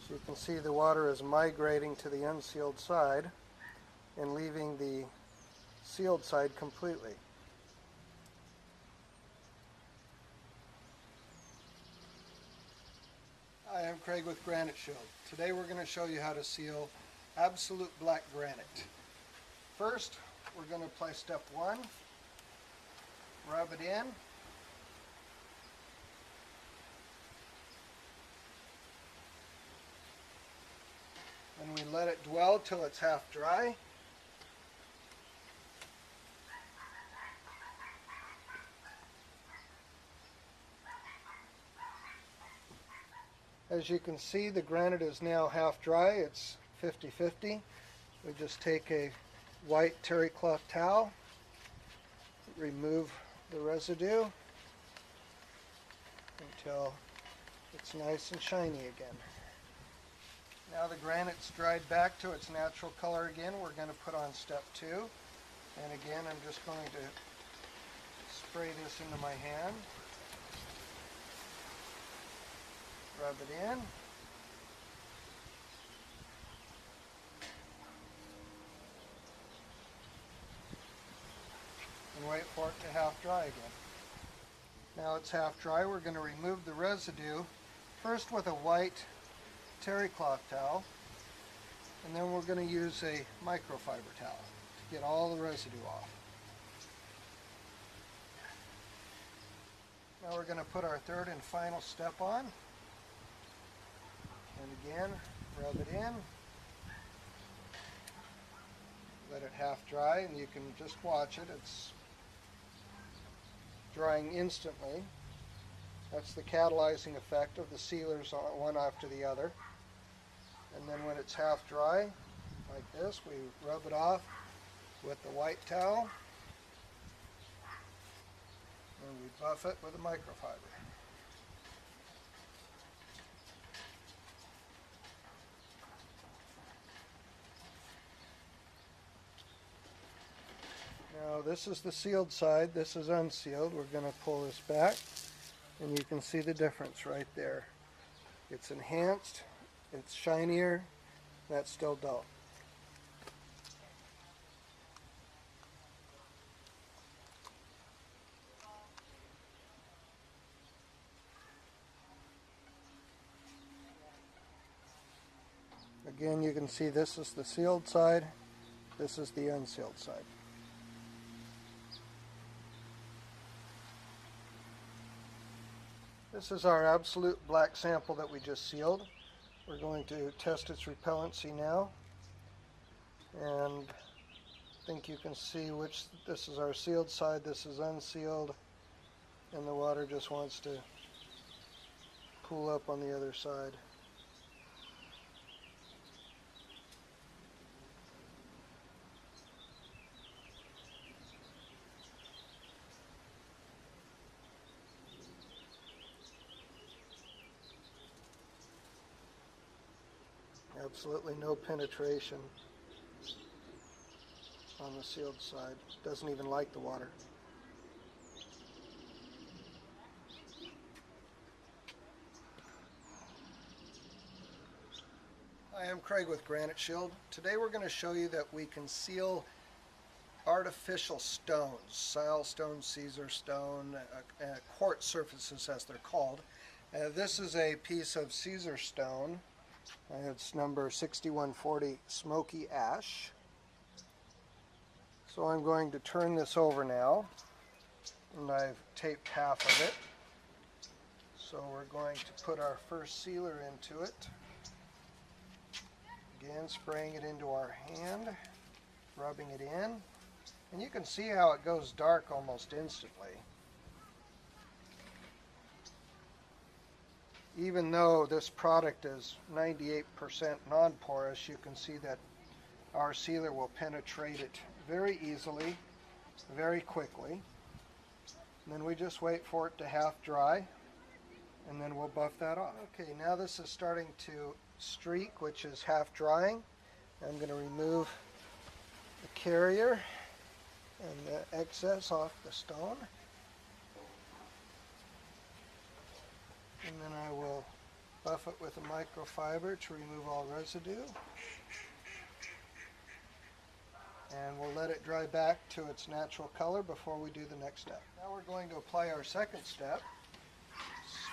So you can see the water is migrating to the unsealed side and leaving the sealed side completely. Hi, I'm Craig with Granite Shield. Today we're going to show you how to seal absolute black granite. First, we're going to apply step 1. Rub it in. And we let it dwell till it's half dry. As you can see, the granite is now half dry. It's 50-50. We just take a white terry cloth towel, remove the residue until it's nice and shiny again. Now the granite's dried back to its natural color again. We're going to put on step 2. And again, I'm just going to spray this into my hand. Rub it in. And wait for it to half dry again. Now it's half dry. We're going to remove the residue first with a white terry cloth towel, and then we're going to use a microfiber towel to get all the residue off. Now we're going to put our third and final step on. And again, rub it in. Let it half dry, and you can just watch it. It's drying instantly. That's the catalyzing effect of the sealers one after the other. And then when it's half dry, like this, we rub it off with the white towel. And we buff it with a microfiber. Now this is the sealed side, this is unsealed. We're going to pull this back and you can see the difference right there. It's enhanced, it's shinier, that's still dull. Again, you can see this is the sealed side, this is the unsealed side. This is our absolute black sample that we just sealed. We're going to test its repellency now. And I think you can see which, this is our sealed side, this is unsealed, and the water just wants to pool up on the other side. Absolutely no penetration on the sealed side. Doesn't even like the water. Hi, I'm Craig with Granite Shield. Today we're going to show you that we can seal artificial stones, silestone, Caesar stone, quartz surfaces as they're called. This is a piece of Caesar stone. It's number 6140 Smoky Ash. So I'm going to turn this over now, and I've taped half of it. So we're going to put our first sealer into it. Again, spraying it into our hand, rubbing it in, and you can see how it goes dark almost instantly. Even though this product is 98% non-porous, you can see that our sealer will penetrate it very easily, very quickly. And then we just wait for it to half dry, and then we'll buff that off. Okay, now this is starting to streak, which is half drying. I'm going to remove the carrier and the excess off the stone. And then I will Buff it with a microfiber to remove all residue. And we'll let it dry back to its natural color before we do the next step. Now we're going to apply our second step.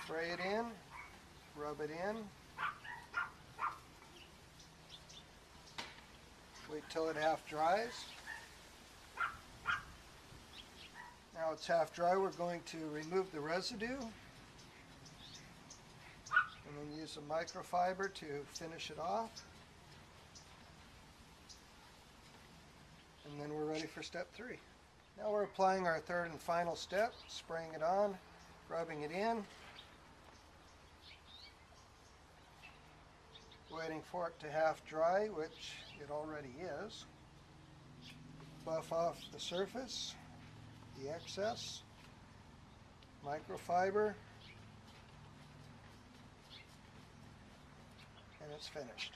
Spray it in, rub it in. Wait till it half dries. Now it's half dry, we're going to remove the residue and then use a microfiber to finish it off. And then we're ready for step 3. Now we're applying our third and final step, spraying it on, rubbing it in, waiting for it to half dry, which it already is. Buff off the surface, the excess, microfiber, and it's finished.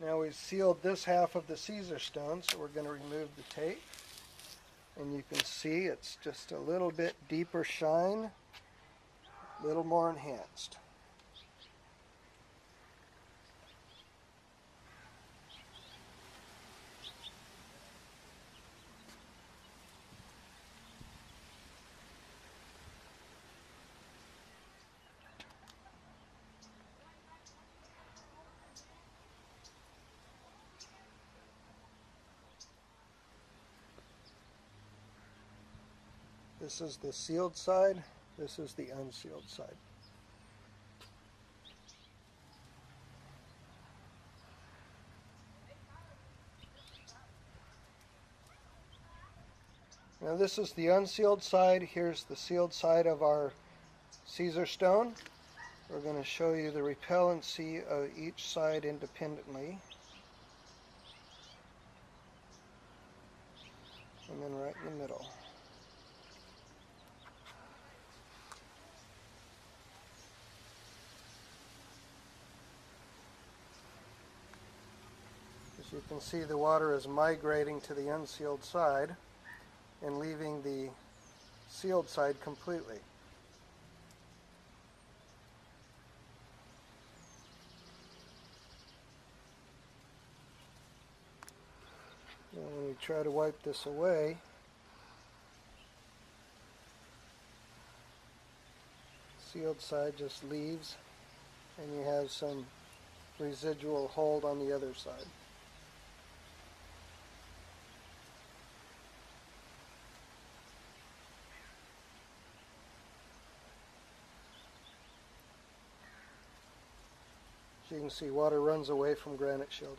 Now we've sealed this half of the Caesar stone, so we're going to remove the tape. And you can see it's just a little bit deeper shine, a little more enhanced. This is the sealed side, this is the unsealed side. Now this is the unsealed side, here's the sealed side of our Caesar stone. We're going to show you the repellency of each side independently. And then right in the middle. As you can see, the water is migrating to the unsealed side and leaving the sealed side completely. And when we try to wipe this away, sealed side just leaves and you have some residual hold on the other side. As you can see, water runs away from Granite Shield.